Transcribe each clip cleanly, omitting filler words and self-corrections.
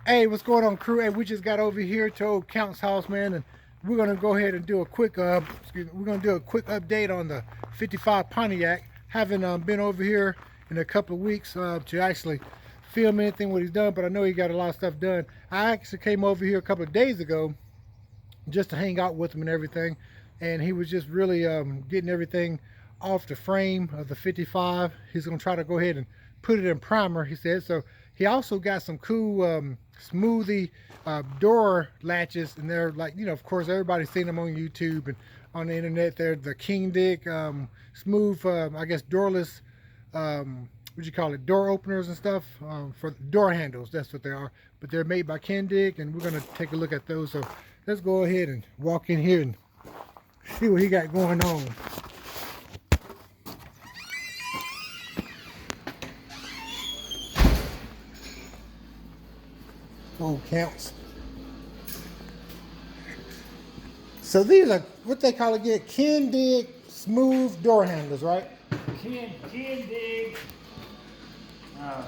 Hey, what's going on, crew? Hey, we just got over here to old Count's house, man, and we're gonna go ahead and do a quick we're gonna do a quick update on the 55 Pontiac. Haven't been over here in a couple of weeks to actually film anything what he's done, but I know he got a lot of stuff done. I actually came over here a couple of days ago just to hang out with him and everything, and he was just really getting everything off the frame of the 55. He's gonna try to go ahead and put it in primer, he said. So he also got some cool smoothie door latches, and they're like, you know, of course everybody's seen them on YouTube and on the internet. They're the King Dick smooth, I guess doorless, what you call it, door openers and stuff, for door handles. That's what they are, but they're made by King Dick, and we're gonna take a look at those. So let's go ahead and walk in here and see what he got going on. Oh, Counts. So these are what they call again, King Dick smooth door handles, right? King Dig. I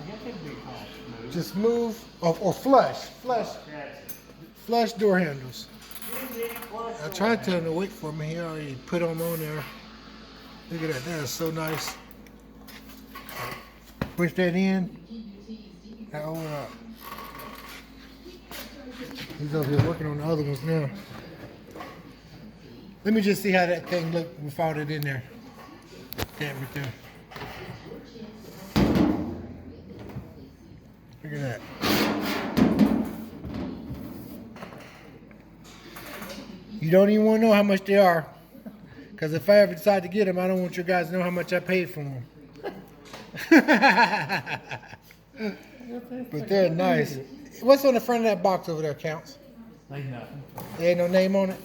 guess it'd be called smooth. Just smooth or flush. Flush door handles. I tried telling him to wait for me. He already put them on there. Look at that. That is so nice. Push that in. That open up. He's over here working on the other ones now. Let me just see how that thing looked without it in there. That right there. Look at that. You don't even want to know how much they are, because if I ever decide to get them, I don't want you guys to know how much I paid for them. But they're nice. What's on the front of that box over there, Counts? Ain't nothing. There ain't no name on it?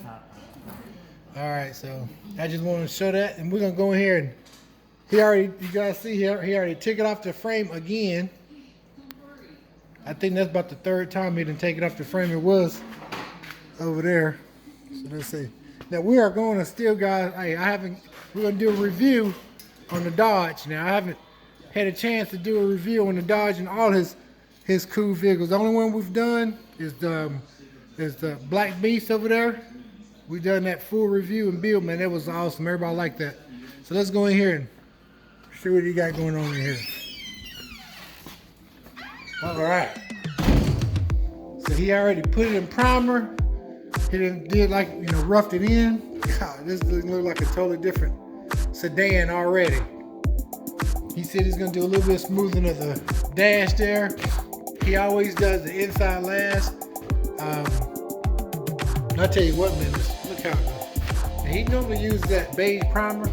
Alright, so I just wanted to show that, and we're going to go in here, and you guys see here, he already took it off the frame again. I think that's about the third time he didn't take it off the frame. It was over there. So let's see. Now we are going to still, guys, hey, we're going to do a review on the Dodge. Now I haven't had a chance to do a review on the Dodge and all his cool vehicles. The only one we've done is the Black Beast over there. We've done that full review and build, man. That was awesome. Everybody liked that. So let's go in here and see what he got going on in here. All right. So he already put it in primer. He did like, you know, roughed it in. God, this looks like a totally different sedan already. He said he's gonna do a little bit of smoothing of the dash there. He always does the inside last. I'll tell you what, man, look how it goes. He normally uses that beige primer,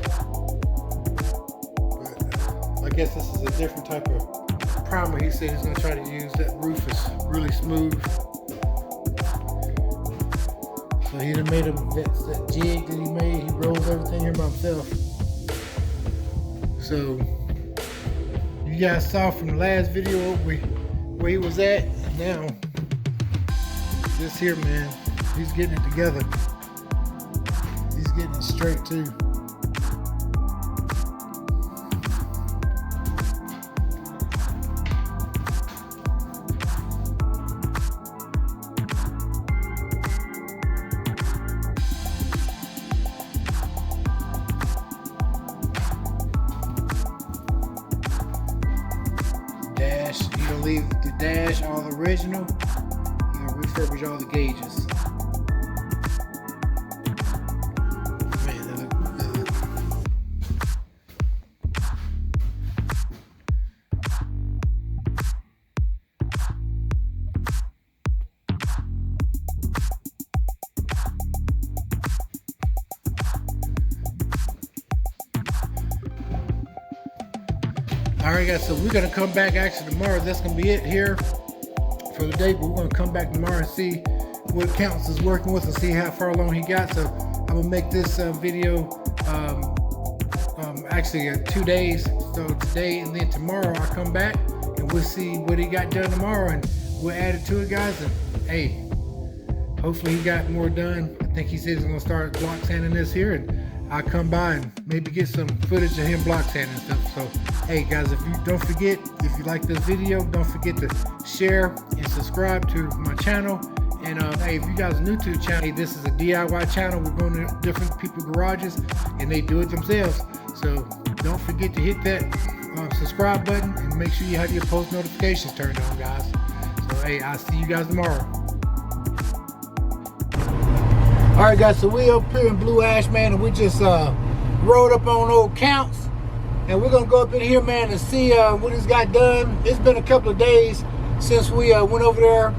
but I guess this is a different type of primer. He said he's gonna try to use. That roof is really smooth. So he done made that jig that he made. He rolls everything here by himself. So you guys saw from the last video where he was at, and now this here, man, he's getting it together. He's getting it straight too. Dash, you gonna leave the dash all original. You gonna refurbish all the gauges. Man, that look good. Alright guys, so we're going to come back actually tomorrow. That's going to be it here for the day, but we're going to come back tomorrow and see what Counts is working with and see how far along he got. So I'm going to make this video actually 2 days. So today and then tomorrow I'll come back and we'll see what he got done tomorrow, and we'll add it to it, guys. And hey, hopefully he got more done. I think he said he's going to start block sanding this here, and I'll come by and maybe get some footage of him block sanding and stuff. So Hey guys, if you don't forget, if you like this video, don't forget to share and subscribe to my channel. And hey, if you guys are new to the channel, hey, this is a DIY channel. We're going to different people's garages and they do it themselves. So don't forget to hit that subscribe button and make sure you have your post notifications turned on, guys. So hey, I'll see you guys tomorrow. All right, guys, so we up here in Blue Ash, man, and we just rode up on old Counts. And we're gonna go up in here, man, and see what he's got done. It's been a couple of days since we went over there.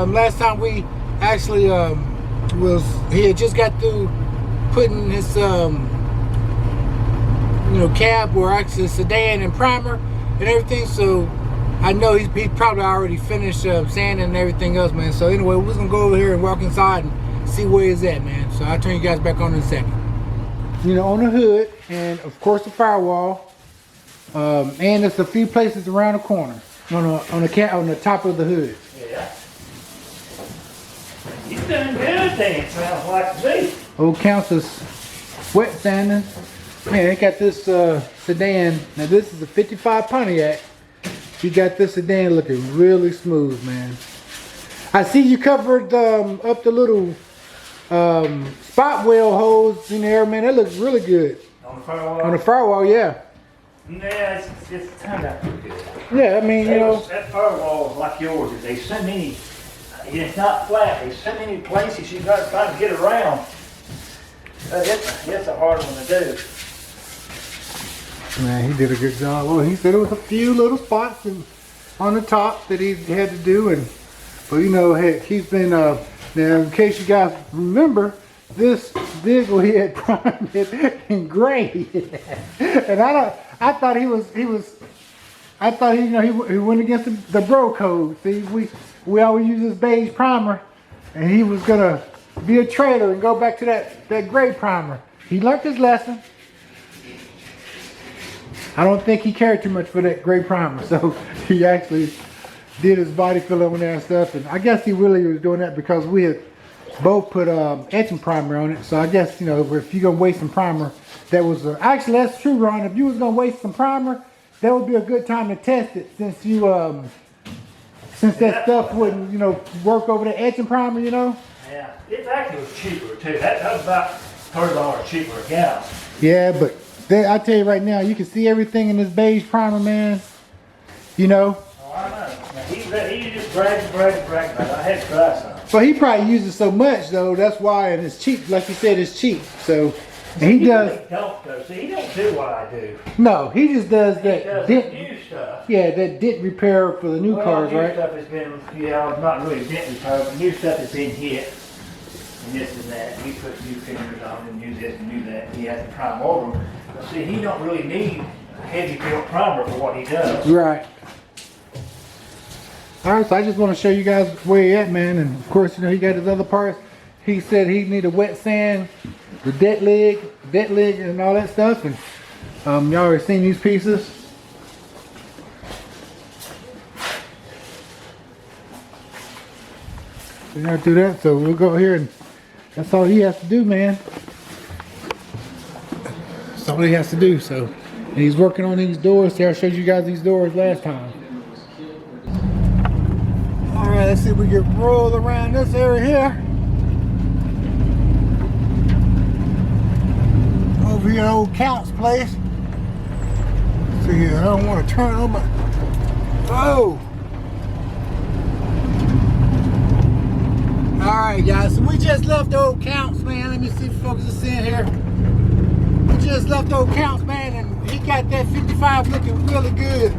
Last time we actually he had just got through putting his cab, or actually sedan and primer and everything. So I know he's probably already finished sanding and everything else, man. So anyway, we're gonna go over here and walk inside and see where he's at, man. So I'll turn you guys back on in a second. On the hood, and of course the firewall, and there's a few places around the corner on the top of the hood. Yeah. He's done good then, it sounds like to me. Old Counts is wet sanding. Man, they got this sedan. Now this is a 55 Pontiac. You got this sedan looking really smooth, man. I see you covered up the little spot weld holes in there, man. That looks really good. On the firewall? On the firewall, yeah. Yeah, it's turned out pretty good. Yeah, I mean, that firewall is like yours. There's so many, it's not flat. There's so many places you got to try to get around. It's a hard one to do. Man, he did a good job. Well, he said there was a few little spots on the top that he had to do, but heck, he's been now, in case you guys remember, this vehicle he had primed it in gray, and I thought he went against the bro code. See, we always use this beige primer, and he was gonna be a traitor and go back to that gray primer. He learned his lesson. I don't think he cared too much for that gray primer, so he actually did his body fill on there and stuff. And I guess he really was doing that because we had both put etching primer on it. So I guess, if you're gonna waste some primer, that was actually, that's true, Ron. If you was gonna waste some primer, that would be a good time to test it, since that stuff wouldn't work over the etching primer. Yeah, it actually was cheaper too. That was about $30 cheaper a gallon. Yeah, but I tell you right now, you can see everything in this beige primer, man. Oh, I know. Now, he just bragged about it. I had to try some. But he probably uses so much though. That's why, and it's cheap. Like you said, it's cheap. So, and he does. Really don't though. See, he don't do what I do. No, he just does that. He does dent, new stuff. Yeah, that dent repair for the new cars, new right? Stuff has been, not really dent repair, but new stuff has been hit. And this and that. He puts new fingers on and use this and do that. He has to prime over them. But see, he don't really need a heavy built primer for what he does. Right. Alright, so I just want to show you guys where he at, man. And of course, he got his other parts. He said he need a wet sand, the deck leg and all that stuff. And y'all already seen these pieces. We gotta do that, so we'll go here and that's all he has to do, man. That's all he has to do. So, and he's working on these doors. See, I showed you guys these doors last time. All right, let's see if we can roll around this area here. Over here, old Count's place. See here, I don't want to turn on my. Oh. All right, guys. So we just left old Counts, man. Let me see if folks are seeing here. We just left old Counts, man, and he got that 55 looking really good.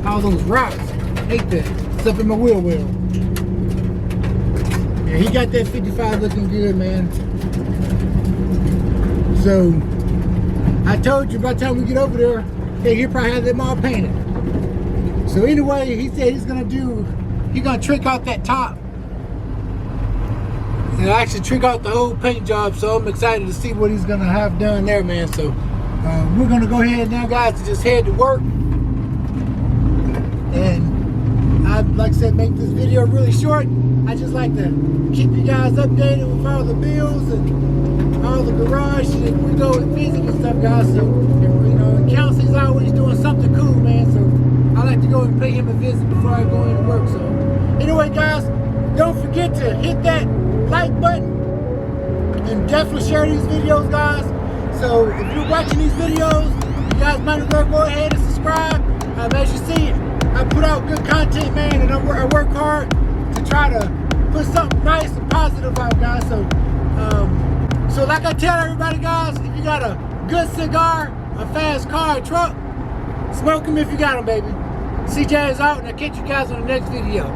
All those rocks, hate that. It's up in my wheel well. Yeah, he got that 55 looking good, man. So I told you by the time we get over there, hey, he'll probably have them all painted. So anyway, he said he's gonna trick out that top. And actually trick out the whole paint job, so I'm excited to see what he's gonna have done there, man. So we're gonna go ahead now, guys, to just head to work. And I'd like I said, make this video really short. I just like to keep you guys updated with all the bills and all the garage and we go and visit and stuff, guys. So in accounts, he's always doing something cool, man. So I like to go and pay him a visit before I go into work. So anyway, guys, don't forget to hit that like button and definitely share these videos, guys. So if you're watching these videos, you guys might as well go ahead and subscribe. As you see, I put out good content, man, and I work hard to try to put something nice and positive out, guys. So like I tell everybody, guys, if you got a good cigar, a fast car, a truck, smoke them if you got them, baby. CJ is out, and I'll catch you guys on the next video.